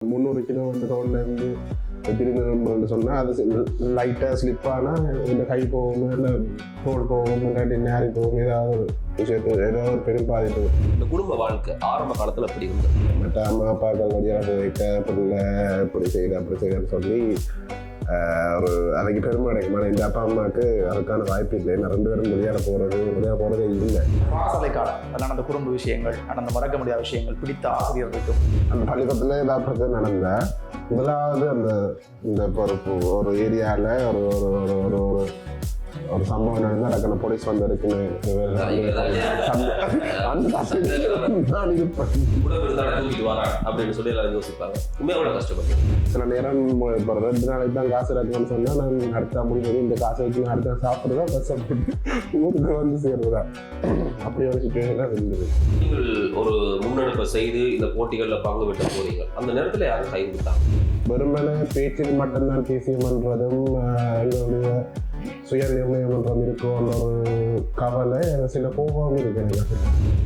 300 kilo வந்து ரோட்லேருந்து திரும்பணும்னு சொன்னால் அது லைட்டாக ஸ்லிப் ஆனால் இந்த கை போகும் இல்லை தோல் போகும் இல்லாட்டி நேரி போகும் ஏதாவது விஷயத்து ஏதாவது ஒரு பெரும் பாதிப்பு. இந்த குடும்ப வாழ்க்கை ஆரம்ப காலத்தில் எப்படி இருந்தது? மற்ற அம்மா அப்பாக்கள் வழியாக போயிட்ட பிள்ளை இப்படி செய்யுது அப்படி செய்யன்னு சொல்லி ஒரு அதைக்கு பெருமை கிடைக்கும். ஆனால் இந்த அப்பா அம்மாவுக்கு அதுக்கான வாய்ப்பு இல்லை. நான் 2 பேரும் வெளியாக போகிறதே இல்லை. பாடசாலை காலம் நடந்த குடும்ப விஷயங்கள், நடந்த மறக்க முடியாத விஷயங்கள், பிடித்த ஆசிரியர்களுக்கும் அந்த பள்ளிக்கூடத்தில் ஏதாவது பிரச்சனை நடந்த முதலாவது இந்த ஒரு ஏரியாவில் ஒரு ஒரு ஒரு ஒரு ஒரு சம்பவம் நடந்து அதுக்கான போலீஸ் வந்து இருக்குன்னு சில நேரம் இப்போ 2 நாளைக்கு தான் காசு இருக்குன்னு சொன்னால் நான் அடுத்த முடிஞ்சது இந்த காசை வச்சு நான் அடுத்த சாப்பிட்றதா கஷ்டப்பட்டு ஊருக்கு வந்து சேர்றதா அப்படி ஒரு சுச்சுவேஷனாக இருந்தது. நீங்கள் ஒரு முன்னெடுப்பை செய்து இந்த போட்டிகளில் பங்கு பெற்ற போறீங்க, அந்த நேரத்தில் யாரும் கை கொடுத்தாங்க? வெறுமனே பேச்சில் மட்டும்தான் தேசியமன்றதும் எங்களுடைய சுய நிர்ணயமன்றம் இருக்கும் அந்த ஒரு கவலை சில கோபம் இருக்கு எனக்கு.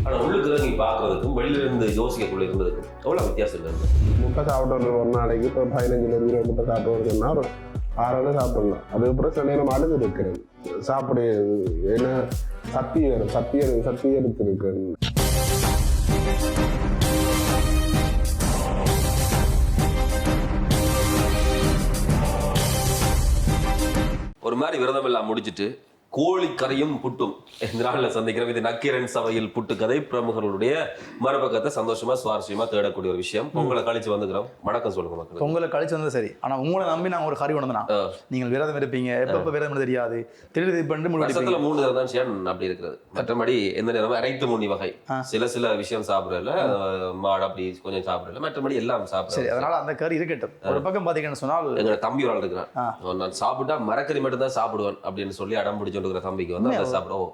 ஆனால் உள்ளுக்கு நீ பார்க்கறதுக்கும் வெளியிலிருந்து யோசிக்கக்குள்ள இருந்ததுக்கும் எவ்வளோ வித்தியாசம் இருந்தது? முட்டை சாப்பிட்றது ஒரு நாளைக்கு இப்போ 15-20 முட்டை சாப்பிட்றதுன்னா ஒரு 6 சாப்பிடலாம். அதுக்கப்புறம் சில நேரம் அழுது இருக்கிறேன் சாப்பிடு ஏன்னா சக்தி எடுத்திருக்கேன். ஒரு மாதிரி விரதம் எல்லாம் முடிச்சுட்டு கோழிக்கரையும் புட்டும் இந்த நாளில் சந்திக்கிறோம். இது நக்கீரன் சபையில் புட்டு கதை பிரமுகர்களுடைய மறுபக்கத்தை சந்தோஷமா சுவாரஸ்யமா தேடக்கூடிய ஒரு விஷயம். பொங்கலை கழிச்சு வந்துக்கிறோம். வணக்கம் சொல்லுங்க மக்கள். பொங்கலை கழிச்சு வந்தது சரி, ஆனா உங்களை நம்பி நாங்கள் ஒரு காரியம் வந்தோம்னா நீங்கள் விரதம் இருப்பீங்க, எப்ப விரதம் தெரியாது, திடீர் பண்ணிட்டு வருஷத்துல 3 தடவை தான் சேன் அப்படி இருக்கிறது. மற்றபடி எந்த நேரமும் அரைத்து மூணி வகை சில விஷயம் சாப்பிடல, மாடு அப்படி கொஞ்சம் சாப்பிடல, மற்றபடி எல்லாம் சாப்பிட. சரி, அதனால அந்த கறி இருக்கட்டும். ஒரு பக்கம் பாத்தீங்கன்னு சொன்னால் எங்க தம்பி ஒரு ஆள் இருக்கிறான், நான் சாப்பிட்டா மரக்கறி மட்டும் தான் சாப்பிடுவேன் அப்படின்னு சொல்லி அடம் பிடிச்சு தம்பிக்கு வந்து அதை சாப்பிடுவோம்.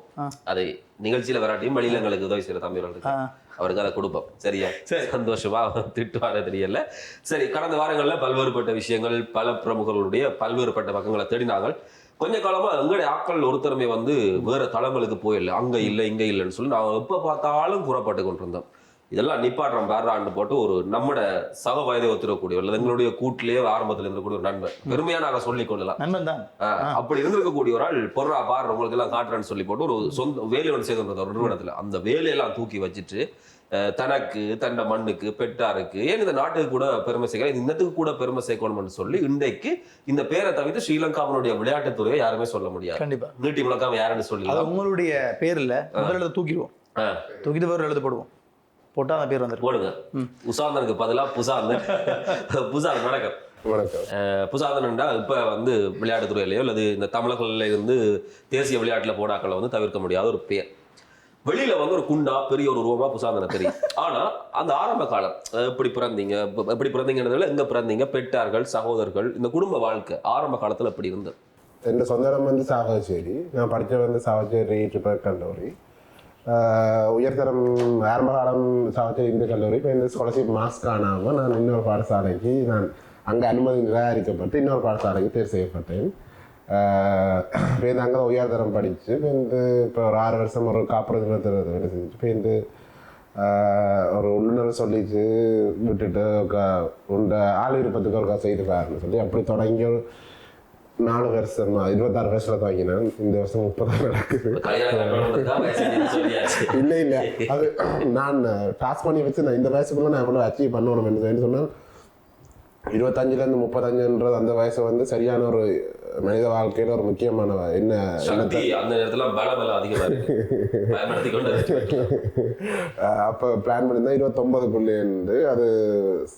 அதை நிகழ்ச்சியில வராட்டியும் வழியில எங்களுக்கு உதவி செய்யற தம்பி அவருக்கு அதை கொடுப்போம். சரியா? சந்தோஷமா திட்டுவார தெரியல. சரி, கடந்த வாரங்கள்ல பல்வேறுபட்ட விஷயங்கள் பல பிரமுகர்களுடைய பல்வேறுபட்ட பக்கங்களை தேடினாங்க. கொஞ்ச காலமா எங்களுடைய ஆட்கள் ஒருத்தருமே வந்து வேற தளங்களுக்கு போயிடல, அங்க இல்லை இங்க இல்லைன்னு சொல்லி நாங்கள் எப்ப பார்த்தாலும் கூறப்பட்டு கொண்டிருந்தோம். இதெல்லாம் நிப்பாட்டுறோம் பேராண்டு போட்டு ஒரு நம்மட சக வயதை ஒத்துறக்கூடிய எங்களுடைய கூட்டிலேயே ஆரம்பத்தில் இருக்கக்கூடிய ஒரு நண்பன், பெருமையா நாங்க சொல்லிக் கொள்ளலாம் நண்பன் தான். அப்படி இருந்திருக்கக்கூடிய ஒரு ஆள் பொருளா பாரு உங்களுக்கு எல்லாம் காட்டுறேன்னு சொல்லி போட்டு ஒரு சொந்த வேலை ஒன்று செய்து ஒரு நிறுவனத்துல அந்த வேலையெல்லாம் தூக்கி வச்சுட்டு தனக்கு தண்ட மண்ணுக்கு பெட்டாருக்கு ஏன் இந்த நாட்டுக்கு கூட பெருமை சேர்க்க இன்னத்துக்கு கூட பெருமை சேர்க்கணும்னு சொல்லி இன்றைக்கு இந்த பேரை தவிர்த்து ஸ்ரீலங்காவினுடைய விளையாட்டுத்துறையை யாருமே சொல்ல முடியாது. கண்டிப்பா நீட்டி முழக்காம யாருன்னு சொல்லி உங்களுடைய பேர்ல முதல் எழுத தூக்கிடுவோம், தூக்கிட்டு வேறு எழுத போடுவோம், போட்டா அந்த பேர் வந்து போடுங்க. உசாந்தனுக்கு பதிலா புசாந்தன். புசாந்தன் வணக்கம். வணக்கம். புசாதனண்டா இப்ப வந்து விளையாட்டுத்துறையிலையோ அல்லது இந்த தமிழகங்கள்ல இருந்து தேசிய விளையாட்டுல போனாக்களை வந்து தவிர்க்க முடியாத ஒரு பேர். வெளியில வந்து ஒரு குண்டா பெரிய ஒரு உருவமா புசாந்தனை தெரியும். ஆனா அந்த ஆரம்ப காலம் எப்படி பிறந்தீங்கன்றதுல எங்க பிறந்தீங்க, பெற்றார்கள், சகோதரர்கள், இந்த குடும்ப வாழ்க்கை ஆரம்ப காலத்துல எப்படி இருந்தது? என் சொந்த இடம் வந்து சாவகச்சேரி. நான் படித்தது வந்து சாவகச்சேரி கல்லூரி. உயர்தரம் ஆரம்ப காலம் சாவகச்சேரி இந்து கல்லூரி. இப்போ இந்த ஸ்காலர்ஷிப் மார்க்ஸ் காணாமல் நான் இன்னொரு பாடசாலைக்கு அங்கே அனுமதி நிராகரிக்கப்பட்டு இன்னொரு பாடசாலைக்கு தேர்வு செய்யப்பட்டேன். இப்போ அங்கே உயர்தரம் படித்து இப்போ ஒரு 6 வருஷம் ஒரு காப்புறுதி வேலை செஞ்சு இப்போ ஒரு உள்ளுணர்வு சொல்லிச்சு விட்டுட்டு உண்ட ஆள் விருப்பத்துக்கு ஒரு செய்து பாருன்னு சொல்லி அப்படி தொடங்கி ஒரு 4 வருஷமா 26 வயசுல துவங்கினேன். இந்த வருஷம் 30 நடக்குது. இல்லை அது நான் டாஸ்க் பண்ணி வச்சு நான் இந்த வயசுக்குள்ள நான் எவ்வளோ அச்சீவ் பண்ணணும் சொன்னால் 25லேருந்து 35ன்றது அந்த வயசு வந்து சரியான ஒரு மனித வாழ்க்கையில ஒரு முக்கியமான என்ன அந்த நேரத்துல பலம் அதிகமா இருக்கு. அப்போ பிளான் பண்ணியிருந்தா 29க்குள்ளே இருந்து அது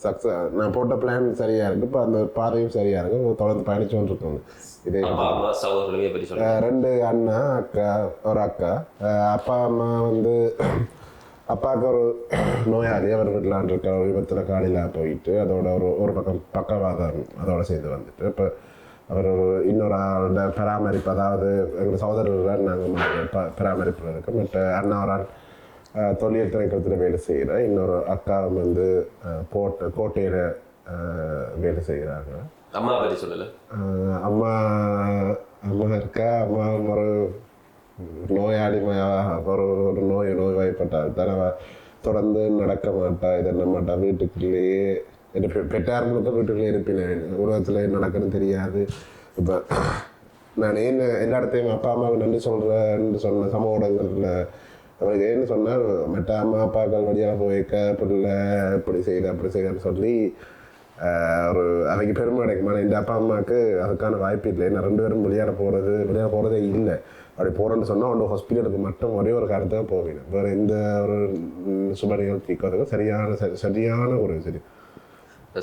சக்ஸஸ். நான் போட்ட பிளான் சரியா இருக்கு, இப்போ அந்த பாதையும் சரியா இருக்கு, தொடர்ந்து பயணிச்சு கொண்டிருக்கோங்க. இதே 2 அண்ணா அக்கா ஒரு அக்கா. அப்பா அம்மா வந்து அப்பாவுக்கு ஒரு நோயாளி, அவர் வீட்டில் இருக்க விபத்தில் காலையில் போயிட்டு அதோட ஒரு பக்கம் பக்கவாதம் அதோட சேர்ந்து வந்துட்டு இப்போ அவர் இன்னொரு ஆளோட பராமரிப்பு, அதாவது எங்கள் சகோதரர்கள் நாங்கள் பராமரிப்பில் இருக்கோம். பட் அண்ணா ஒரு ஆள் தொழில் திணைக்களத்தில் வேலை செய்கிறேன். இன்னொரு அக்கா வந்து கோட்டையில் வேலை செய்கிறாங்க. அம்மா பற்றி சொல்லலை. அம்மா இருக்கா. அம்மா ஒரு நோயாளிமையாக ஒரு நோய்வாய்ப்பட்டால் தடவை தொடர்ந்து நடக்க மாட்டா, இது என்ன மாட்டா, வீட்டுக்குள்ளேயே என் பெற்றார் முழுக்க வீட்டுக்குள்ளே இருப்பினேன், உலகத்தில் நடக்குன்னு தெரியாது. இப்போ நான் ஏன் எல்லா இடத்தையும் அப்பா அம்மாவுக்கு நன்றி சொல்கிறேன்னு சொன்ன சமூக ஊடகங்களில் அவருக்கு ஏன்னு சொன்னால் மற்ற அம்மா அப்பாக்கள் வழியாக போய்க்க பிள்ளை இப்படி செய்யுது அப்படி செய்யுதுன்னு சொல்லி ஒரு அவைக்கு பெருமை கிடைக்கும். ஆனால் இந்த அப்பா அம்மாவுக்கு அதுக்கான வாய்ப்பு இல்லை. ஏன்னா 2 பேரும் விளையாட போகிறதே இல்லை. அப்படி போகிறேன்னு சொன்னால் ஒன்று ஹாஸ்பிட்டலுக்கு மட்டும் ஒரே ஒரு காரணத்தான் போவேன். வேறு எந்த ஒரு சுப நிகழ்ச்சிக்கும் சரியான ஒரு சரி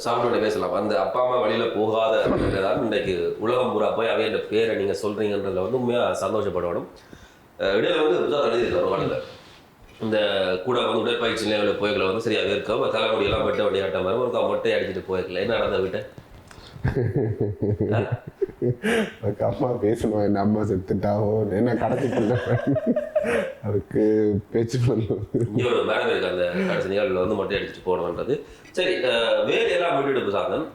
சாப்பிட்டு பேசலாம். அந்த அப்பா அம்மா வழியில் போகாத தான் இன்றைக்கு உலகம் பூரா போய் அவையோட பேரை நீங்கள் சொல்கிறீங்கன்றதுல வந்து உண்மையாக சந்தோஷப்படணும். இடையில வந்து எழுதியிருக்காரு ஒரு காலத்தில் இந்த கூட வந்து உடற்பயிற்சி நிலையில் போய்களை வந்து சரியாக இருக்கும். தலைமுடியெல்லாம் வெட்ட வண்டியாட்ட மாதிரி ஒரு மொட்டை அடிச்சுட்டு போய்க்கல. என்ன நடந்த வீட்டை அம்மா பேசணும், என்ன அம்மா செத்துட்டாவோ என்ன கடைசிக்குள்ள அதுக்கு பேச்சு பண்ணணும். இங்கே ஒரு மேடம் இருக்கு அந்த கடைசி நிகழ்வில் வந்து மொட்டை அடிச்சுட்டு போகணுன்றது. சரி, வேலையெல்லாம் விட்டுட்டு சாதனம்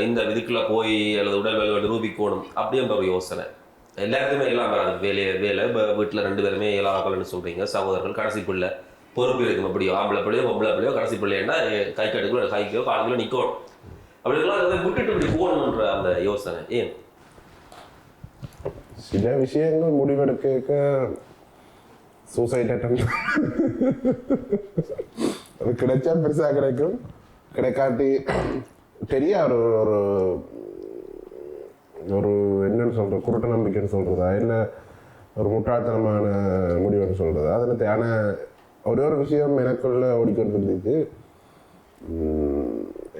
இந்த இதுக்குள்ள போய் அல்லது உடல் வேலை நிரூபிக்கணும் அப்படின்ற ஒரு யோசனை எல்லாருக்குமே எல்லாம் வராது. வேலை வீட்டில் 2 பேருமே இயலாக்கள்னு சொல்கிறீங்க, சகோதரர்கள், கடைசி பிள்ளை பொறுப்பு இருக்கும். அப்படியோ ஆம்பளை பிள்ளையோ பொம்பளை பிள்ளையோ கடைசி பிள்ளைன்னா கை கட்டுக்குள்ள கைக்கோ காலுக்குள்ள நிற்கணும். அப்படிலாம் அதை விட்டுட்டு இப்படி போகணுன்ற அந்த யோசனை ஏன்? சில விஷயங்கள் முடிவெடுக்க சூசைட் அட்டம் அது கிடைச்சா பெருசாக கிடைக்கும், கிடைக்காட்டி பெரிய ஒரு ஒரு என்னன்னு சொல்கிறது குருட்ட நம்பிக்கைன்னு சொல்கிறதா இல்லை ஒரு முட்டாள்தனமான முடிவுன்னு சொல்கிறதா. அதில் தேன ஒரு விஷயம் எனக்குள்ளே ஓடிக்கொண்டிருந்துச்சு.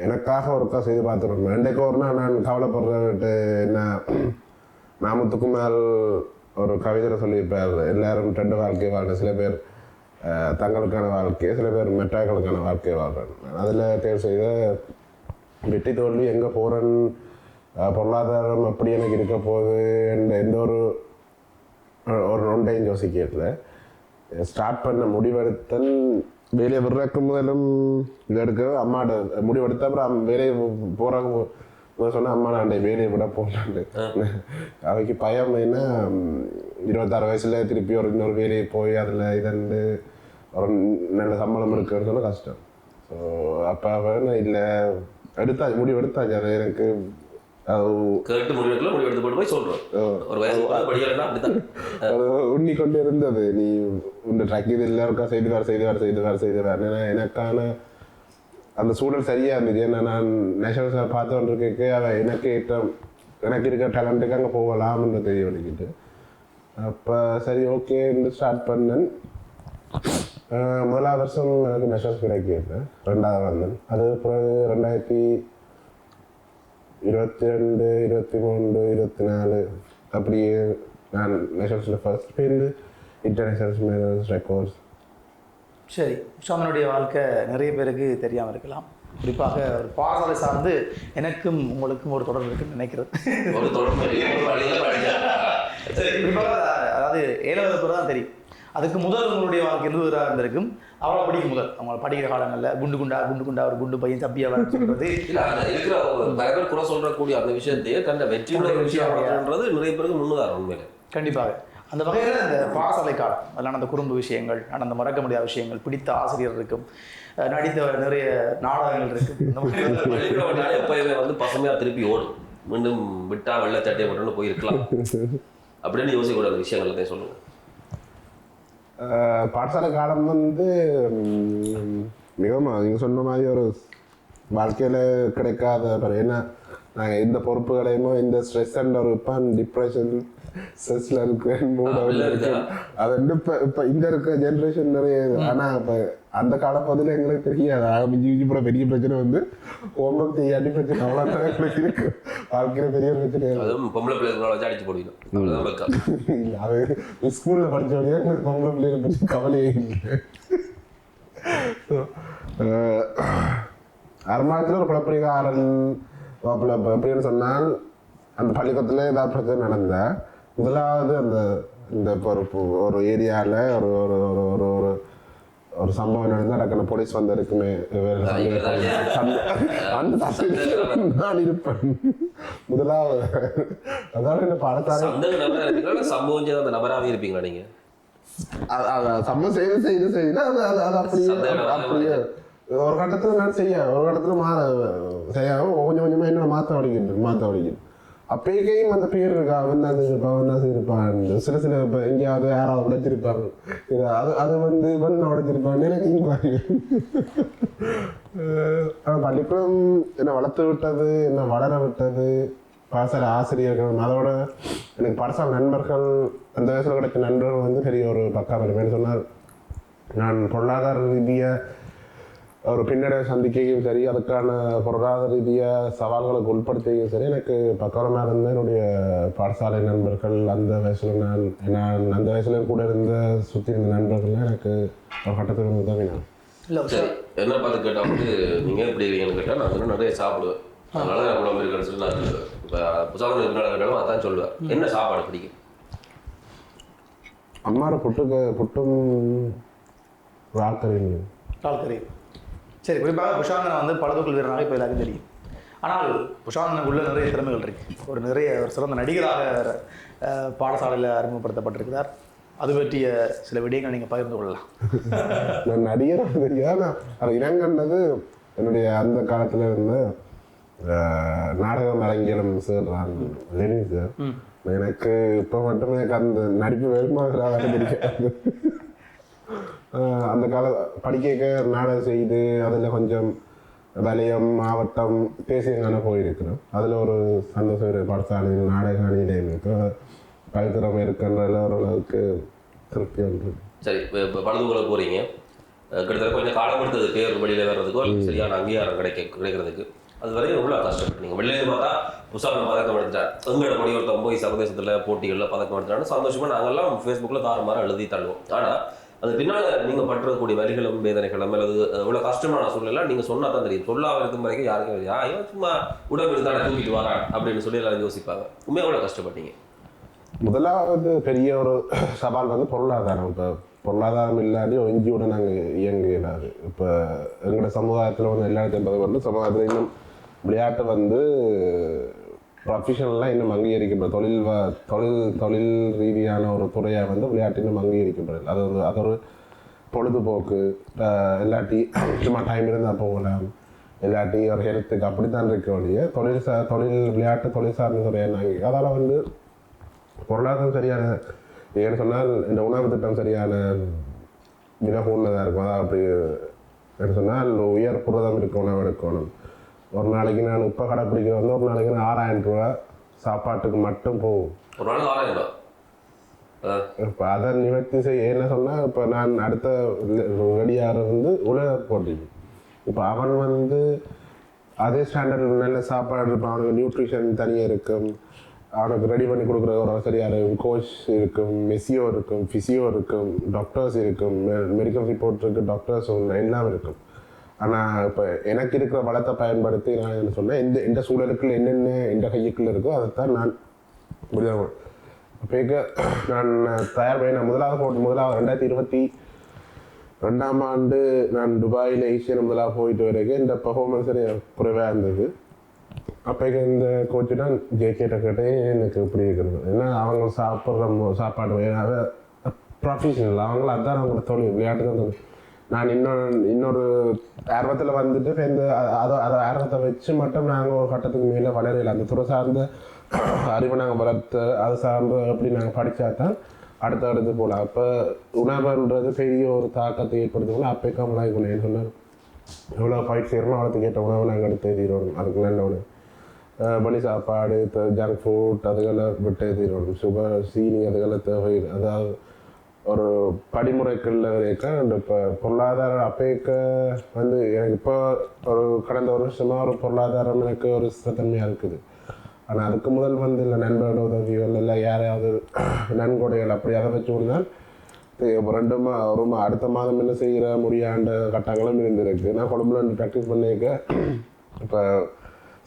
எனக்காக ஒருக்கா செய்து பார்த்துருவேன். இன்றைக்கு ஒரு நாள் நான் கவலைப்படுறேன்ட்டு என்ன நாமத்துக்கு மேல் ஒரு கவிதையில் சொல்லியிருப்பார், எல்லாரும் 2 வாழ்க்கை வாழ்றேன். சில பேர் தங்களுக்கான வாழ்க்கை, சில பேர் மெட்டாக்களுக்கான வாழ்க்கை வாழ்றேன். அதில் தேர்வு செய்த வெற்றி தோல்வி எங்கே போகிறேன்னு பொருளாதாரம் அப்படி எனக்கு இருக்க போகுது எந்த ஒரு ஒன்றையும் யோசிக்கல. ஸ்டார்ட் பண்ண முடிவெடுத்தல் வேலையை விடுறக்கு முதலும் இது எடுக்க அம்மாட்ட முடிவெடுத்த அப்புறம் வேலையை போகிறாங்க சொன்னால் அம்மா நான் வேலையை விட போகலான்னு. அவைக்கு பயம் என்ன 26 வயசுல திருப்பி இன்னொரு வேலையை போய் அதில் இதண்டு ஒரு நல்ல சம்பளம் இருக்குன்னு சொன்னால் கஷ்டம். ஸோ அப்போ இல்லை முடிவு எடுத்தாச்சு. அது எனக்கு உண்ணி கொண்டு இருந்தது. நீ இந்த ட்ரக் இது எல்லாருக்கா செய்து வேறு எனக்கான அந்த சூழல் சரியா இருந்துச்சு. ஏன்னா நான் நேஷனல் பார்த்து கொண்டிருக்க அவன் எனக்கு இருக்க டேலண்ட்டுக்கு அங்கே போகலாம்னு தெரிய வலிக்கிட்டு அப்போ சரி ஓகேன்னு ஸ்டார்ட் பண்ணேன். 1வது வருஷம் எனக்கு நேஷனல்ஸ் கிடைக்கிது, 2வது வந்தேன். அது பிறகு 2022, 23, 24 அப்படியே நான் நேஷனல்ஸில் ஃபர்ஸ்ட் பேருந்து இன்டர்நேஷனல்ஸ் மெடல்ஸ் ரெக்கார்ட்ஸ். சரி, உஷாமனுடைய வாழ்க்கை நிறைய பேருக்கு தெரியாமல் இருக்கலாம். குறிப்பாக ஒரு பாடசாலை சார்ந்து எனக்கும் உங்களுக்கும் ஒரு தொடர்பு இருக்குன்னு நினைக்கிறேன். அதாவது 7வது பேர் தான் தெரியும். அதுக்கு முதல் உங்களுடைய வாழ்க்கை 20 இருந்திருக்கும். அவளை படிக்கும் முதல் அவங்க படிக்கிற காலங்களில் குண்டு குண்டா ஒரு குண்டு பையன் தப்பியா வர சொல்றது இருக்கிற குறை சொல்றக்கூடிய அந்த விஷயத்தையே தன்னை வெற்றியுடைய விஷயம்ன்றது நிறைய பேருக்கு முன்னுதாரணம் உண்மையில. கண்டிப்பாக அந்த வகையில் இந்த பாடசாலை காலம் அதில் நடந்த குறும்பு விஷயங்கள், நடந்த மறக்க முடியாத விஷயங்கள், பிடித்த ஆசிரியர் இருக்கும், நடித்த நிறைய நாடகங்கள் இருக்கும். எப்பயுமே வந்து பசுமையா திருப்பி ஓடும், மீண்டும் விட்டா வெள்ளை சட்டையை மட்டும் போயிருக்கலாம் அப்படின்னு யோசிக்கக்கூடாத விஷயங்கள் தான் சொல்லுங்க. பாடசாலை காலம் வந்து மிகவும் நீங்கள் சொன்ன மாதிரி ஒரு வாழ்க்கையில் கிடைக்காத. ஏன்னா நாங்கள் எந்த பொறுப்புகளையுமோ எந்த ஸ்ட்ரெஸ் அண்ட் ஒரு இப்போ டிப்ரெஷன் ஸ்ட்ரெஸ்ல இருக்கேன் அது வந்து இப்போ இங்கே இருக்க ஜென்ரேஷன் நிறைய. ஆனால் இப்போ அந்த காலப்பகுதியில் எங்களுக்கு தெரியாது. மிஞ்சி கூட பெரிய பிரச்சனை வந்து ஹோம்ஒர்க் செய்யாட்டி பிரச்சனை அவ்வளோதான் எங்களுக்கு இருக்கு. வாழ்க்கையில் பெரிய பிரச்சனை பொம்பளை பிள்ளைகளை வச்சு அடிச்சு போடுவீங்க. அது ஸ்கூலில் படித்தவங்க எங்களுக்கு பொம்பளை பிள்ளைகளை பற்றி கவலையே இல்லை. அருமானத்தில் ஒரு குழப்பறிகாரன் எப்படின்னு சொன்னால் அந்த பள்ளிக்கூடத்தில் ஏதாவது பிரச்சனை நடந்தா முதலாவது அந்த இந்த ஒரு ஏரியாவில் ஒரு ஒரு ஒரு ஒரு ஒரு சம்பவம் நடந்தால் அடக்கின போலீஸ் வந்து இருக்குமே நான் இருப்பேன் முதலாவது. அதாவது இந்த படத்தார சம்பவம் அந்த நபராகவே இருப்பீங்களா நீங்கள்? சம்பவம் செய்துன்னா அது அப்படியே ஒரு கட்டத்தில் நான் ஒரு கட்டத்தில் செய்யாமல் கொஞ்சம் கொஞ்சமாக என்னோட மாற்ற வலிக்கிட்டு அப்பேக்கையும் அந்த பேர் இருக்கா அவன் தான் செய்திருப்பான் சில இப்போ எங்கேயாவது யாராவது உடைச்சிருப்பாங்க அது உடைச்சிருப்பான்னு எனக்கு ஆனால் பள்ளிக்கூடம் என்னை வளர்த்து விட்டது என்னை வளர விட்டது பாசற ஆசிரியர்கள் அதோட எனக்கு பாடசாலை நண்பர்கள் அந்த வயசில் கிடைச்ச நண்பர்கள் பெரிய ஒரு பக்கம் இருப்பேன்னு சொன்னால் நான் பொருளாதார ரீதியாக ஒரு பின்னடைவை சந்திக்கையும் சரி அதுக்கான பொருளாதார ரீதியாக சவால்களுக்கு உட்படுத்தியும் சரி எனக்கு பக்கவரமாக இருந்த என்னுடைய பாடசாலை நண்பர்கள் அந்த வயசில் நான் அந்த வயசுல கூட சுற்றி இருந்த நண்பர்கள்லாம் எனக்கு ஒரு கட்டத்துக்கு உதவினான். இல்லை சரி என்ன பார்த்து கேட்டால் நீங்கள் எப்படி இருக்கீங்கன்னு கேட்டால் நான் வந்து நிறைய சாப்பிடுவேன் அதனால நான் உடம்பு இருக்குன்னு சொல்லி நான் இப்போ புத்தகம் கேட்டாலும் அதான் சொல்லுவேன். என்ன சாப்பாடு பிடிக்கும்? அம்மாவோட புட்டும் ராக்கறி. சரி, குறிப்பாக புஷாந்தன் வந்து பழுதுக்குள் வீரனாக இப்போ எல்லாருக்கும் தெரியும். ஆனால் புஷாந்தனுக்குள்ள நிறைய திறமைகள் இருக்கு. ஒரு சிறந்த நடிகராக பாடசாலையில் அறிமுகப்படுத்தப்பட்டிருக்கிறார். அது பற்றிய சில விடயங்கள் நீங்கள் பகிர்ந்து கொள்ளலாம். நான் நடிகராக தெரியாது, அது இனங்கண்டது என்னுடைய அந்த காலத்தில் இருந்த நாடகம் அரங்கியலம் சார் லெனின் சார். எனக்கு இப்போ மட்டுமே எனக்கு அந்த நடிப்பு வேறுமாதிரி தெரியாது. அந்த கால படிக்க நாடகம் செய்து அதில் கொஞ்சம் வலயம் மாவட்டம் தேசியங்கான போயிருக்கிறோம். அதில் ஒரு சந்தோஷம் பாடசாலையில் நாடக அணியில் இருக்கு கல்திறமை இருக்குன்றதுல ஓரளவுக்கு திருப்தி ஒன்று. சரி, இப்போ பழுதுகளை போகிறீங்க, கிட்டத்தட்ட கொஞ்சம் காலம் எடுத்தது பேர் வெளியில் வர்றதுக்கோ சரியான அங்கீகாரம் கிடைக்கிறதுக்கு. அது வரையும் எவ்வளோ கஷ்டப்பட்டீங்க? வெளியே பார்த்தா புஷாந்தன் பதக்கம் எடுத்துட்டார், எங்களோட படி ஒருத்தன் போய் சர்வதேசத்தில் போட்டிகளில் பதக்கம் எடுத்துட்டான்னு சந்தோஷமாக நாங்கள்லாம் ஃபேஸ்புக்கில் தாறுமாற எழுதி தள்ளுவோம். ஆனால் அது பின்னால் நீங்கள் பற்றக்கூடிய வரிகளும் வேதனைகளும் அல்லது எவ்வளோ கஷ்டமான சூழ்நிலை நீங்கள் சொன்னால் தான் தெரியும். சொல்லாமல் இருக்கும் வரைக்கும் யாருக்கும் இவன் சும்மா உடம்பு இருந்தாலும் தூக்கிட்டு வரான் அப்படின்னு சொல்லி எல்லாரும் யோசிப்பாங்க. உண்மையாக எவ்வளோ கஷ்டப்பட்டீங்க? முதலாவது பெரிய ஒரு சவால் பொருளாதாரம். இப்போ பொருளாதாரம் இல்லாட்டி என்ஜியோட நாங்கள் இயங்க இயலாது. இப்போ எங்களோட சமுதாயத்தில் எல்லாத்தையும் சமுதாயத்தில் இன்னும் விளையாட்டை ப்ரொஃபஷனலாக இன்னும் அங்கீகரிக்கப்படும். தொழில் ரீதியான ஒரு துறையாக விளையாட்டு இன்னும் அங்கீகரிக்கப்படும். அது ஒரு பொழுதுபோக்கு, இல்லாட்டி சும்மா டைம் இருந்தால் போகலாம், இல்லாட்டி ஒரு ஹெல்த்துக்கு அப்படித்தான் இருக்க வேண்டிய தொழில் விளையாட்டு தொழில் சார்ந்த துறையாக நாங்கள். அதால் பொருளாதாரம் சரியான ஏன்னு சொன்னால் இந்த உணவு திட்டம் சரியான மிக உள்ளதாக இருக்கும். அதான் அப்படி என்ன சொன்னால் உயர் புரதம் இருக்க உணவு எடுக்கணும். ஒரு நாளைக்கு நான் இப்போ கடைப்பிடிக்கிறது ஒரு நாளைக்கு நான் 6000 ரூபா சாப்பாட்டுக்கு மட்டும் போகும். ஒரு நாள் 6000 ரூபா. இப்போ அதை நிவர்த்தி செய்ய என்ன சொன்னால் இப்போ நான் அடுத்த வெளியார உலக போட்டி. இப்போ அவன் அதே ஸ்டாண்டர்ட் நல்ல சாப்பாடு இருப்பான், அவனுக்கு நியூட்ரிஷன் தனியாக இருக்கும், அவனுக்கு ரெடி பண்ணி கொடுக்குற ஒரு சரியாக இருக்கும், கோச் இருக்கும், மெசியோ இருக்கும், ஃபிசியோ இருக்கும், டாக்டர்ஸ் இருக்கும், மெடிக்கல் ரிப்போர்ட் இருக்குது, டாக்டர்ஸ் எல்லாம் இருக்கும். ஆனால் இப்போ எனக்கு இருக்கிற வளத்தை பயன்படுத்தி நான் என்ன சொன்னேன், எந்த சூழலுக்குள்ள என்னென்ன எந்த கையுக்குள்ள இருக்கோ அதைத்தான் நான் முடியும். அப்போ நான் தயார் பண்ணி நான் முதலாவது 2022ஆம் ஆண்டு நான் துபாயில் ஏசியன் முதலாக போயிட்டு வரைக்கும் இந்த பர்ஃபார்மன்ஸ் குறைவாக இருந்தது. அப்போ இந்த கோச்சு தான் ஜேகேட்ட கேட்டேன் எனக்கு இப்படி இருக்கிறது. ஏன்னா அவங்க சாப்பிட்ற சாப்பாடு வேணாவே ப்ரொஃபஷனல் அவங்கள அதுதான் அவங்களோட தொழில், விளையாட்டு தான் தொழில். நான் இன்னொரு ஆர்வத்தில் இந்த அதை ஆர்வத்தை வச்சு மட்டும் நாங்கள் ஒரு கட்டத்துக்கு மேலே வளரையில் அந்த துறை சார்ந்த அறிவை நாங்கள் வளர்த்து அது சார்ந்து அப்படி நாங்கள் படித்தா தான் அடுத்து போகலாம். அப்போ உணவுன்றது பெரிய ஒரு தாக்கத்தை ஏற்படுத்தணும். அப்போ கம்மலாகி கொண்டேன்னு சொன்னார், எவ்வளோ ஃபைட் செய்யணுமோ அவ்வளோத்துக்கு கேட்ட உணவு நாங்கள் எடுத்து எழுதிடணும். அதுக்கு நல்ல உணவு பலி சாப்பாடு ஜங்க் ஃபுட் அதுகளை விட்டு எழுதிடணும். சுகர் சீனி அதுகளை தேவை. அதாவது ஒரு படிமுறைக்குள்ள வரைக்கும் இப்போ பொருளாதார அப்பேக்க எனக்கு இப்போ ஒரு கடந்த ஒரு வருஷமாக ஒரு பொருளாதாரம் எனக்கு ஒரு தன்மையாக இருக்குது. ஆனால் அதுக்கு முதல் இல்லை நண்பரோட உதவிகள் இல்லை யாரையாவது நன்கொடைகள் அப்படி அதை வச்சு கொடுத்தால் ஒரு அடுத்த மாதம் என்ன செய்கிற முடியாண்ட கட்டங்களும் இருந்திருக்கு. நான் கொழும்புல ப்ராக்டிஸ் பண்ணியிருக்க இப்போ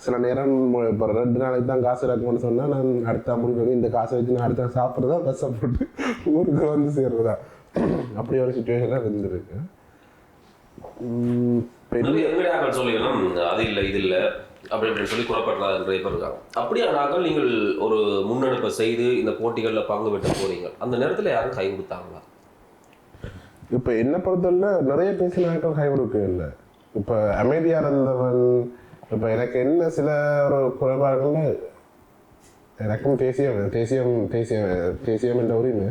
சில நேரம் இப்போ 2 நாளைக்கு தான் காசு இருக்கும்னு சொன்னால் நான் அடுத்த முடிவு இந்த காசை வச்சு நான் அடுத்த சாப்பிட்றதா பஸ்ஸை போட்டு ஊருக்கு சேர்றதா அப்படி ஒரு சுச்சுவேஷனாக இருந்திருக்கு. பெரிய சொல்லிடணும் அது இல்லை இது இல்லை அப்படின்னு சொல்லி கூறப்பட்டதாக நிறைய பேர் இருக்காங்க. அப்படியானாலும் நீங்கள் ஒரு முன்னெடுப்பை செய்து இந்த போட்டிகளில் பங்கு பெற்று போறீங்க, அந்த நேரத்தில் யாரும் கை கொடுத்தாங்களா? இப்போ என்ன பொறுத்தவரை நிறைய பேசினாக்கள் கை கொடுக்க இல்லை. இப்போ அமைதியாக இருந்தவன் இப்போ எனக்கு என்ன சில ஒரு குறைபாடுகள்ல எனக்கும் தேசியம் என்ற உரிமை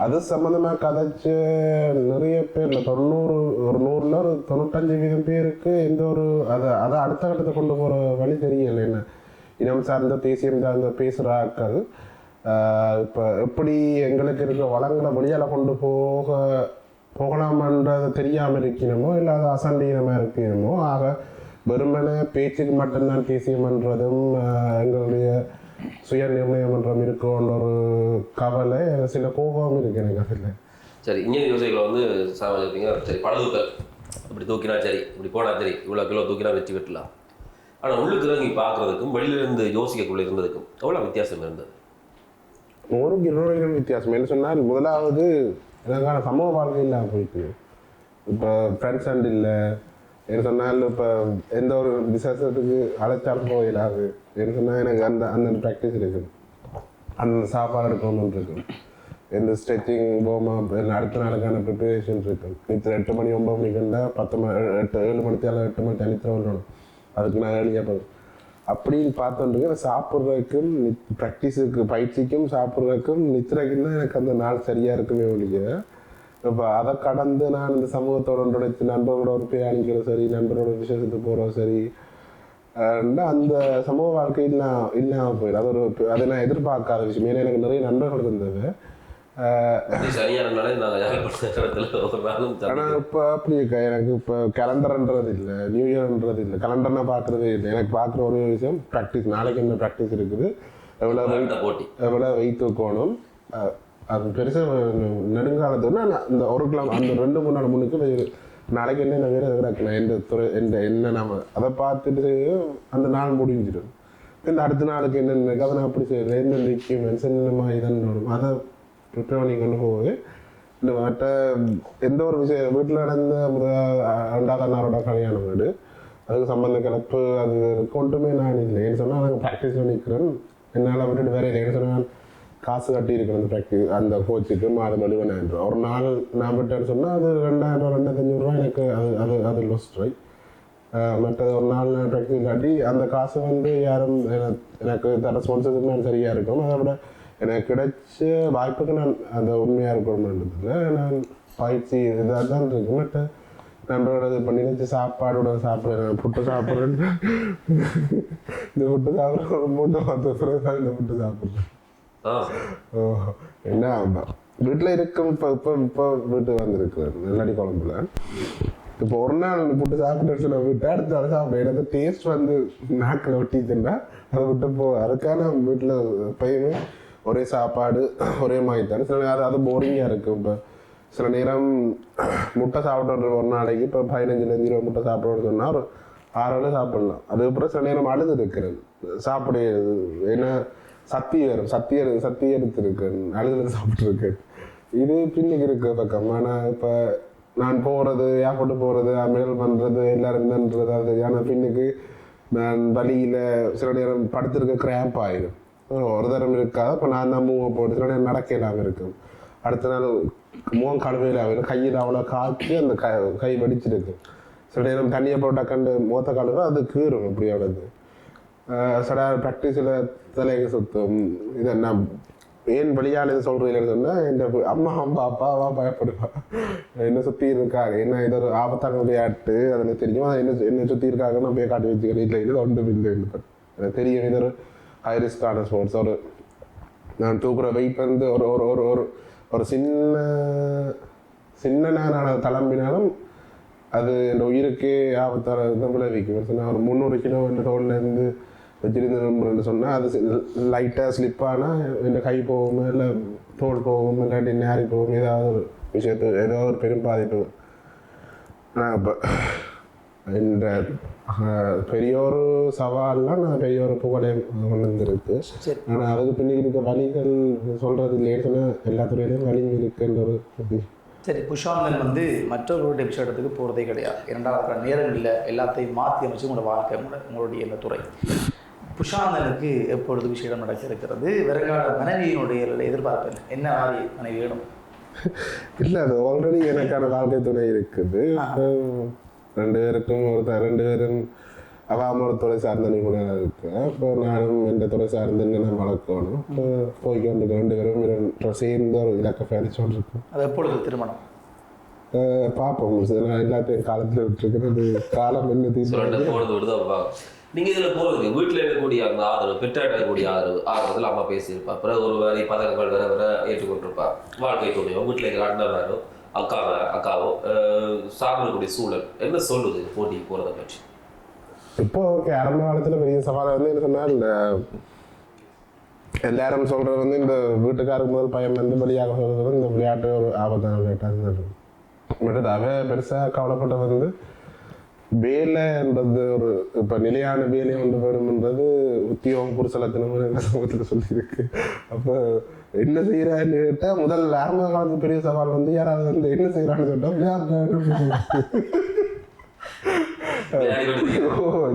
அது சம்மந்தமாக கதைச்ச நிறைய பேர் இல்லை 90 ஒரு 100ல் ஒரு 95% பேருக்கு எந்த ஒரு அதை அடுத்த கட்டத்தை கொண்டு போகிற வழி தெரியலை. என்ன இனம் சார்ந்த தேசியம் சார்ந்த பேசுகிற ஆட்கள் இப்போ எப்படி எங்களுக்கு இருக்கிற வளங்களை வெளியால் கொண்டு போகலாமன்றது தெரியாமல் இருக்கணுமோ இல்லை அது அசண்டீனமாக இருக்கணுமோ ஆக வெறுமனே பேச்சுக்கு மட்டும்தான் தேசியம்ன்றதும் எங்களுடைய சுய நிர்ணயமன்றம் இருக்குன்ற ஒரு கவலை சில கோபம் இருக்கு எனக்கு அதில். சரி, இங்கே யோசிகளை வந்து சரி பழுதுக்கள் இப்படி தூக்கினா சரி இப்படி போனால் சரி இவ்வளோ கிலோ தூக்கினா வெற்றி வெட்டலாம். ஆனால் உள்ளுக்கு இறங்கி பார்க்குறதுக்கும் வெளியிலிருந்து யோசிக்கக்குள்ளே இருந்ததுக்கும் எவ்வளோ வித்தியாசம் இருந்தது? 100 கிலோமீட்டர் வித்தியாசம். என்ன சொன்னால் முதலாவது எனக்கான சமூக வாழ்க்கை இல்லாமல் போயிட்டு இப்போ ஃப்ரெண்ட்ஸ் அண்ட் இல்லை என்ன சொன்னால் இப்போ எந்த ஒரு விசேஷத்துக்கு அழைச்சாலும் போயிடாது என்ன சொன்னால் எனக்கு அந்த ப்ராக்டிஸ் இருக்குது, அந்த சாப்பாடு எடுக்கணும்னு இருக்கும், எந்த ஸ்ட்ரெச்சிங் போமா அடுத்த நாளுக்கான ப்ரிப்பரேஷன் இருக்கும். நித்திர 8 மணி 9 மணிக்கு இருந்தால் 7 மணித்தால 8 மணி நித்திர வரணும், அதுக்கு நான் ஏழியாக போகும். அப்படின்னு பார்த்தோன்றது சாப்பிட்றதுக்கும் ப்ராக்டிஸுக்கு பயிற்சிக்கும் சாப்பிட்றதுக்கும் நித்திரைக்கும் தான் எனக்கு அந்த நாள் சரியாக இருக்குமே ஒழிய இப்போ அதை கடந்து நான் இந்த சமூகத்தோட ஒன்றுடைத்து நண்பர்களோட ஒரு பிரயாணிக்கிறோம் சரி நண்பரோட விசேஷத்துக்கு போகிறோம் சரி அந்த சமூக வாழ்க்கை இல்லாமல் போயிடும். அது ஒரு அதை நான் எதிர்பார்க்காத விஷயம். ஏன்னா எனக்கு நிறைய நண்பர்கள் இருந்தது. ஆனால் இப்போ அப்படி இருக்கா எனக்கு இப்போ கேலண்டர்ன்றது இல்லை, நியூ இயர்ன்றது இல்லை, கேலண்டர் நான் பார்க்குறதே இல்லை. எனக்கு பார்க்குற ஒரு விஷயம் ப்ராக்டிஸ், நாளைக்கு என்ன ப்ராக்டிஸ் இருக்குது, எவ்வளோ வெயிட் தூக்கணும், அது பெருசாக நெடுங்காலத்துக்கு நான் இந்த 1 கிலோ அந்த 2-3 நாள் முன்னுக்கு நாளைக்கு என்ன வேறு எதிராக்கலாம் எந்த துறை என்ன நம்ம அதை பார்த்துட்டு அந்த நாள் முடிஞ்சிடும். இந்த அடுத்த நாளுக்கு என்னென்ன அதை நான் அப்படி செய்யறேன், என்னென்ன எக்யூப்மெண்ட்ஸ் என்னமா இதன்னு அதை ப்ரிப்பேர் பண்ணி கொண்டு போகுது. இந்த மற்ற எந்த ஒரு விஷயம் வீட்டில் நடந்த 2வது அண்ணாரோட கல்யாண வீடு அதுக்கு சம்பந்த கிளப்பு அது கொண்டுமே நான் இல்லை. ஏன்னு சொன்னால் நாங்கள் ப்ராக்டிஸ் பண்ணிக்கிறேன், என்னால் விட்டுட்டு வேற இல்லைன்னு சொன்னால் காசு கட்டி இருக்கணும் அந்த ப்ராக்டிஸ் அந்த கோச்சுக்கு மாதம் 70,000 ரூபா. ஒரு நாள் நான் விட்டேன்னு சொன்னால் அது 2,000-2,500 ரூபா எனக்கு அது லொஸ்ட் ரைட். மற்றது ஒரு நாள் நான் ப்ராக்டிஸ் காட்டி அந்த காசு வந்து யாரும் எனக்கு தர ஸ்பான்சருக்கு நான் சரியாக இருக்கும். அதை விட எனக்கு கிடைச்ச வாய்ப்புக்கு நான் அந்த உண்மையாக இருக்கணும்ன்றதுல நான் பயிற்சி இதாக தான் இருக்கு. மற்ற நண்பரோட இது பண்ணி வச்சு சாப்பாடோட சாப்பிட்றேன், புட்டு சாப்பிட்றேன், இந்த புட்டு சாப்பிட்றேன், ஒரு 3-10 தான் இந்த புட்டு சாப்பிட்றேன். என்ன வீட்டில் இருக்கும் இப்போ வீட்டு வந்திருக்கிறேன் நெல்லடி குழம்புல. இப்போ ஒரு நாள் புட்டு சாப்பிட்டு சொல்ல விட்டு அடுத்த நாள் சாப்பிட எனக்கு டேஸ்ட் வந்து நாக்கில் ஒட்டிச்சுன்னா அதை விட்டு அதுக்கான வீட்டில் எப்பயுமே ஒரே சாப்பாடு ஒரே மாதிரி தானே. சில நேரம் அது போரிங்காக இருக்கும். இப்போ சில நேரம் முட்டை சாப்பிட்ற ஒரு நாளைக்கு இப்போ 15-20 முட்டை சாப்பிட்றோன்னு சொன்னால் ஒரு 6 வேளை சாப்பிடலாம். அதுக்கப்புறம் சில நேரம் அழுது இருக்கிறேன் சாப்பிட, ஏன்னா சத்தி எடுத்துருக்கேன், அழுதுல சாப்பிட்ருக்கேன். இது பின்னுக்கு இருக்கு பக்கம். ஆனால் இப்போ நான் போகிறது ஏர்போர்ட்டு போகிறது மேல் பண்ணுறது எல்லாரும் என்னன்றது அது. ஆனால் பின்னுக்கு நான் வழியில் சில நேரம் படுத்திருக்க கிராம்ப் ஆகிடும், ஒரு தரம் இருக்காது. இப்போ நான் தான் மூவை போட்டு சில நேரம் நடக்க இல்லாமல் இருக்கும், அடுத்த நாள் முகம் கழுவையில் ஆகிடும், கையில் அவ்வளோ காய்ச்சி அந்த கை வடிச்சிருக்கு. சில நேரம் தண்ணியை போட்டால் கண்டு மூத்த கழுவை அது கீறும் அப்படியானது. சில ப்ராக்டிஸில் தலைக்கு சுத்தம். இதை நான் ஏன் வெளியால் இது சொல்கிறீங்கன்னு சொன்னால் என் அம்மா அப்பாவா பயப்படுவா, என்ன சுற்றி இருக்காங்க, என்ன இது ஒரு ஆபத்தான விளையாட்டு அதில் தெரியும், என்ன சுற்றி இருக்காங்க நான் போய் காட்டி வச்சுக்கிறேன், இல்லை இது ஒன்றும் இல்லை எனக்கு தெரியும். இது ஒரு ஹை ரிஸ்கான ஸ்போர்ட்ஸ். ஒரு நான் தூக்குற வெயிட் வந்து ஒரு ஒரு ஒரு ஒரு சின்ன நான் தளம்பினாலும் அது என் உயிருக்கே ஆபத்தான விளைவிக்கும். சொன்னால் ஒரு 300 கிலோ என் தோல்லேருந்து வச்சிருந்தேன்னு சொன்னால் அது லைட்டாக ஸ்லிப்பானால் என் கை போகும், இல்லை தோல் போகும், இல்லாட்டி நேரி போகும், ஏதாவது ஒரு விஷயத்து ஏதாவது ஒரு பெரும் பாதிப்பு. நான் இப்போ இந்த பெரிய ஒரு சவால்லாம் நான் பெரிய ஒரு புகழையும் கொண்டு வந்துருக்கு. ஆனால் அதுக்கு பின்னாடி இருக்க வழிகள் சொல்கிறது இல்லைன்னு சொன்னால் எல்லா துறையிலையும் வழி இருக்குன்ற ஒரு. சரி, புஷாந்தன் வந்து மற்றவர்களுடைய விஷயத்துக்கு போகிறதே கிடையாது. 2வது நேரம் இல்லை, எல்லாத்தையும் மாற்றி அமைச்சு உங்களோட வாழ்க்கை உங்களுடைய இந்த துறை. புஷாந்தனுக்கு எப்பொழுது விஷயம் நடக்க இருக்கிறது? வருங்கால மனைவியினுடைய எதிர்பார்ப்பு என்ன மாதிரி மனைவி வேணும்? இல்லை, அது ஆல்ரெடி எனக்கான வாழ்க்கை துணை இருக்குது. ரெண்டு பேரும் அவாம ஒரு துறை சார்ந்த நிபுணராக இருக்கு. இப்போ நானும் இந்த துறை சார்ந்து நான் வளர்க்கணும். இப்போ போய்க்கொண்டு 2 பேரும் சேர்ந்து ஒரு இலக்கை பயணிச்சோன்னு இருக்கோம். அது எப்பொழுது திருமணம் பார்ப்போம். நான் எல்லாத்தையும் காலத்தில் விட்டுருக்கிறது, காலம் என்ன தீர்ப்பு. நீங்க இதுல போறது வீட்டுல இருக்கக்கூடிய அந்த ஆதரவு, பெற்றாட்ட இருக்கக்கூடிய ஆதரவுல அம்மா பேசியிருப்பா, பிறகு ஒரு வேலை பதக்கங்கள் வேற ஏற்றுக்கொண்டிருப்பா, வாழ்க்கை துணையோ வீட்டுல இருக்கிற அண்ணனாரோ அக்காவோ சார்ந்தக்கூடிய சூழல் என்ன சொல்லுது போட்டிக்கு போறதை பற்றி? இப்போ ஆரம்ப காலத்துல பெரிய சவால் வந்து என்ன சொன்னால், எல்லாரும் சொல்றது வந்து இந்த வீட்டுக்காருக்கு முதல் பையன் வந்து பலியாக சொல்றது இந்த விளையாட்டு ஒரு ஆபத்தான விளையாட்டாக இருந்தது. பட் அவ பெருசா கவலைப்பட்ட வந்து வேலைன்றது ஒரு இப்போ நிலையான வேலையை கொண்டு போகணுன்றது உத்தியோகம் புருஷலத்தினமும் சமூகத்தில் சொல்லியிருக்கு. அப்போ என்ன செய்யறான்னு கேட்டால் முதல் ஆரம்ப காலத்துக்கு பெரிய சவால் வந்து யாராவது வந்து என்ன செய்யறான்னு கேட்டால்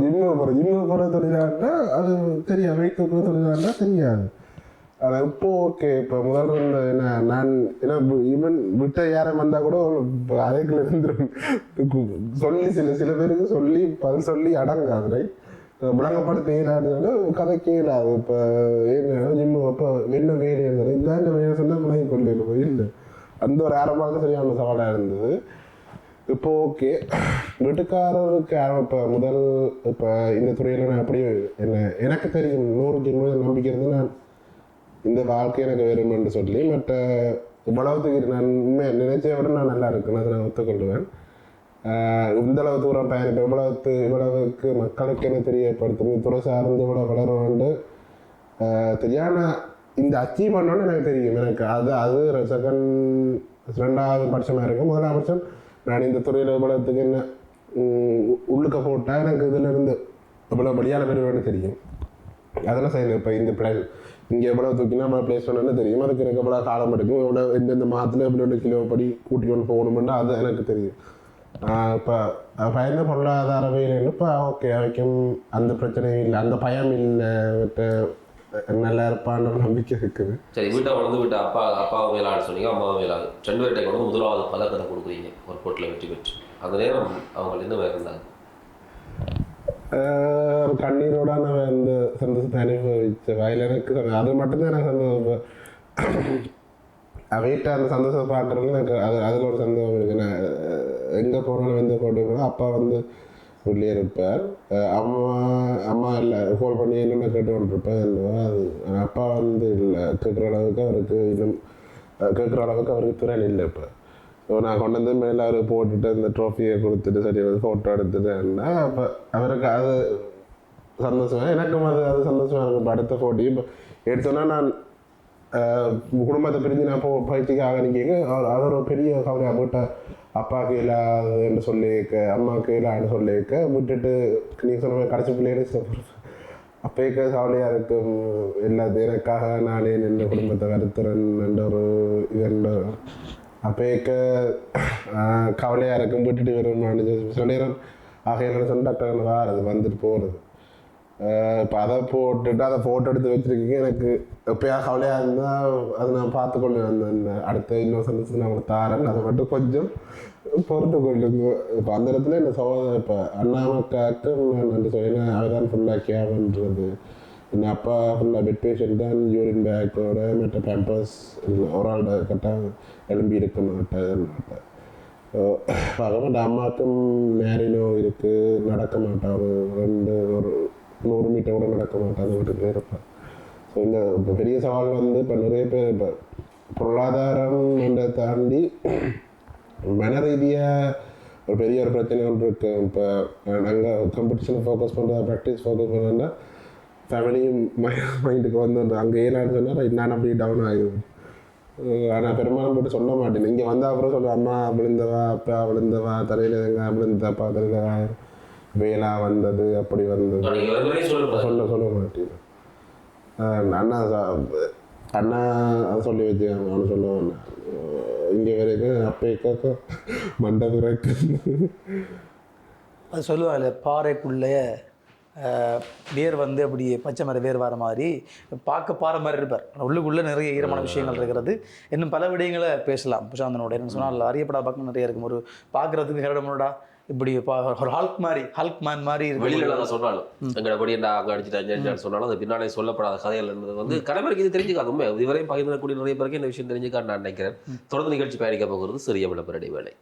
ஜிம்மு போகிற தொழிலாண்டா அது தெரியாது, வெயிட் தூக்குற தொழிலாண்டா தெரியாது. ஆனால் இப்போ ஓகே, இப்போ முதல்ல இருந்த என்ன நான் ஏன்னா ஈவன் விட்ட யாரும் வந்தால் கூட அறைக்குள்ள இருந்துடும் சொல்லி சில பேருக்கு சொல்லி பதில் சொல்லி அடங்காது. ரைட், விளங்கப்படுத்த இயலாது, கதைக்கு இயலாது. இப்போ என்ன ஜிம்மு இப்போ என்ன வேலை இருந்தது இந்த வேலை சொன்னால் முன்னாடி கொண்டு இல்லை, அந்த ஒரு ஆரம்பமாக சரியான சவாலாக இருந்தது. இப்போ ஓகே, வீட்டுக்காரருக்கு இப்போ முதல் இப்போ இந்த துறையில் நான் அப்படியே எனக்கு தெரியும் 100% நம்பிக்கை இருந்து நான் இந்த வாழ்க்கை எனக்கு வேணும்னு சொல்லி மற்ற இவ்வளவுக்கு நான் உண்மையை நினைச்சதை விட நான் நல்லா இருக்குன்னு அதை நான் ஒத்துக்கொள்வேன். இந்தளவு தூரம் பயணிப்பேன், இவ்வளவுக்கு மக்களுக்கு என்ன தெரியப்படுத்தும் துறை சார்ந்து இவ்வளோ வளரும்னு தெரியாம இந்த அச்சீவ் பண்ணோன்னு எனக்கு தெரியும். எனக்கு அது ரெண்டாவது பட்சமாக இருக்கும். முதலாவது பட்சம் நான் இந்த துறையில் இவ்வளவுக்கு என்ன உள்ளுக்க போட்டால் எனக்கு இதில் இருந்து இவ்வளோ படியான பெறுவேன்னு தெரியும். அதெல்லாம் செய்யணும். இப்போ இந்த பிளான் இங்கே எவ்வளோ தூக்கினா நம்ம பிளேஸ் பண்ணணும்னு தெரியும். அதுக்கு எனக்கு எவ்வளோ காலம் எடுக்கும், எவ்வளோ எந்தெந்த மாதத்தில் எவ்வளோ கிலோ படி கூட்டி கொண்டு போகணுமென்று அது எனக்கு தெரியும். இப்போ பயந்த பொருளாதார வேலைன்னு இப்போ ஓகே அவைக்கும் அந்த பிரச்சனையும் இல்லை, அந்த பயம் இல்லை, நல்லா இருப்பான்ற நம்பிக்கை இருக்குது. சரி, வீட்டை வளர்ந்து விட்டு அப்பாவும் மேலாடு சொன்னீங்க, அம்மாவும் மேலாடு 2 பேர்கிட்ட கொண்டு முதலாவது பதக்கத்தை கொடுக்குறீங்க ஒரு போட்டியில் வெற்றி பெற்று. அந்த நேரம் அவங்க என்ன இருந்தாங்க? ஒரு கண்ணீரோட நான் அந்த சந்தோஷத்தை அனுபவிச்ச வயல் எனக்கு அது மட்டும்தான் எனக்கு சந்தோஷம். வீட்டை அந்த சந்தோஷத்தை பார்க்குறது எனக்கு அதில் ஒரு சந்தோஷம் இருக்குது. நான் எங்கே போகிறோம் எந்த போட்டு அப்பா வந்து உள்ளே இருப்பார், அம்மா இல்லை கோல் பண்ணி என்னென்ன கேட்டு கொண்டிருப்பேன் இல்லைவா. அது அப்பா வந்து இல்லை கேட்குற அளவுக்கு அவருக்கு திறன் இல்லை. இப்போ ஸோ நான் கொண்டு வந்து மேலே அவர் போட்டுட்டு அந்த ட்ராஃபியை கொடுத்துட்டு சரி ஃபோட்டோ எடுத்துட்டேன்னா அப்போ அவருக்கு அது சந்தோஷம், எனக்கும் அது சந்தோஷமாக இருக்கும். இப்போ அடுத்த போட்டி இப்போ எடுத்தோன்னா நான் குடும்பத்தை பிரிஞ்சு நான் பயிற்சிக்காக நிற்க அது ஒரு பெரிய கவலையாக போட்ட அப்பாவுக்கு இல்லாது என்று சொல்லியிருக்க, அம்மாவுக்கு இல்லான்னு சொல்லியிருக்க விட்டுட்டு நீங்கள் சொன்ன கடைசி பிள்ளைகளை அப்போக்க கவலையாக இருக்கும். எல்லாத்தையும் எனக்காக நானே நின்று குடும்பத்தை வருத்துறேன் என்ற ஒரு இது அப்போக்க கவலையாக இருக்கும். விட்டுட்டு வரும் சில நேரம் ஆகையில சொன்ன டாக்டர் அது வந்துட்டு போகிறது. இப்போ அதை போட்டுட்டு அதை ஃபோட்டோ எடுத்து வச்சுருக்கீங்க. எனக்கு எப்போயா கவலையாக இருந்தால் அதை நான் பார்த்துக்கொள்ளு அந்த அடுத்த இன்னொரு சந்தோஷத்தை நான் உங்களுக்கு தாரேன், அதை மட்டும் கொஞ்சம் பொறுத்து கொள்ளுங்க. இப்போ அந்த இடத்துல இந்த சகோதரர் இப்போ அண்ணாமக்காக்கு நான் சொல்லினேன் அவர் தான் ஃபுல்லாக கேவன்றது. என் அப்பா ஃபுல்லாக பெட் பேஷண்ட் தான், யூரின் பேக்கோட மற்ற பேம்பர்ஸ் ஒரு ஆளோட கரெக்டாக எழும்பி இருக்க மாட்டேன். பார்க்க அம்மாவுக்கும் நேரினோ இருக்குது, நடக்க மாட்டேன், ஒரு 100 மீட்டர் கூட நடக்க மாட்டாங்க, வீட்டுக்கு இருப்பேன். ஸோ இந்த இப்போ பெரிய சவால் வந்து இப்போ நிறைய பேர் இப்போ பொருளாதாரம் என்ற தாண்டி மன ரீதியாக ஒரு பெரிய ஒரு பிரச்சனை ஒன்று இருக்குது. இப்போ நாங்கள் காம்படிஷனை ஃபோக்கஸ் பண்ணுறதா ப்ராக்டிஸ் ஃபோக்கஸ் பண்ணுறோன்னா ஃபேமிலியும் மைண்டுக்கு வந்து அங்கே ஏனான்னு சொன்னால் நான் அப்படியே டவுன் ஆகிடுவேன். ஆனால் பெரும்பாலும் போட்டு சொல்ல மாட்டேன். இங்கே வந்தால் அப்புறம் சொல்லுவேன், அம்மா விழுந்தவா, அப்பா விழுந்தவா, தலையில் எங்க விழுந்தப்பா, தலையில் வேலா வந்தது, அப்படி வந்தது சொல்ல மாட்டேன். அண்ணா அதை சொல்லி வச்சுக்காங்க, அவனு சொல்லுவான் இங்கே வரைக்கும் அப்போ மண்டை பிறக்கு அது சொல்லுவாங்கல்ல, பாறைக்குள்ளே வேர் வந்து அப்படி பச்சை மர வேர் வர மாதிரி பார்க்க பாறை மாதிரி இருப்பார். உள்ளுக்குள்ளே நிறைய ஈரமான விஷயங்கள் இருக்கிறது. இன்னும் பல விடயங்களை பேசலாம் பிரசாந்தனோட. என்ன சொன்னால் அறியப்படாத பக்கம் நிறைய இருக்கும். ஒரு பார்க்குறதுக்கு ஹெரடமோடா இப்படி ஒரு ஹல்க் மேன் மாதிரி வெளியில நாங்கள் சொன்னாலும் எங்களை படி அங்கே அடிச்சுட்டு சொன்னாலும் அது பின்னாலே சொல்லப்படாத கதைகள் வந்து கடைமுறைக்கு இது தெரிஞ்சுக்காது. உண்மை இதுவரையும் பகிர்ந்தக்கூடிய நிறைய பேருக்கு இந்த விஷயம் தெரிஞ்சுக்கான்னு நான் நினைக்கிறேன். தொடர்ந்து நிகழ்ச்சி பயணிக்க போகிறது சிறிய விளம்பர இடைவேளை.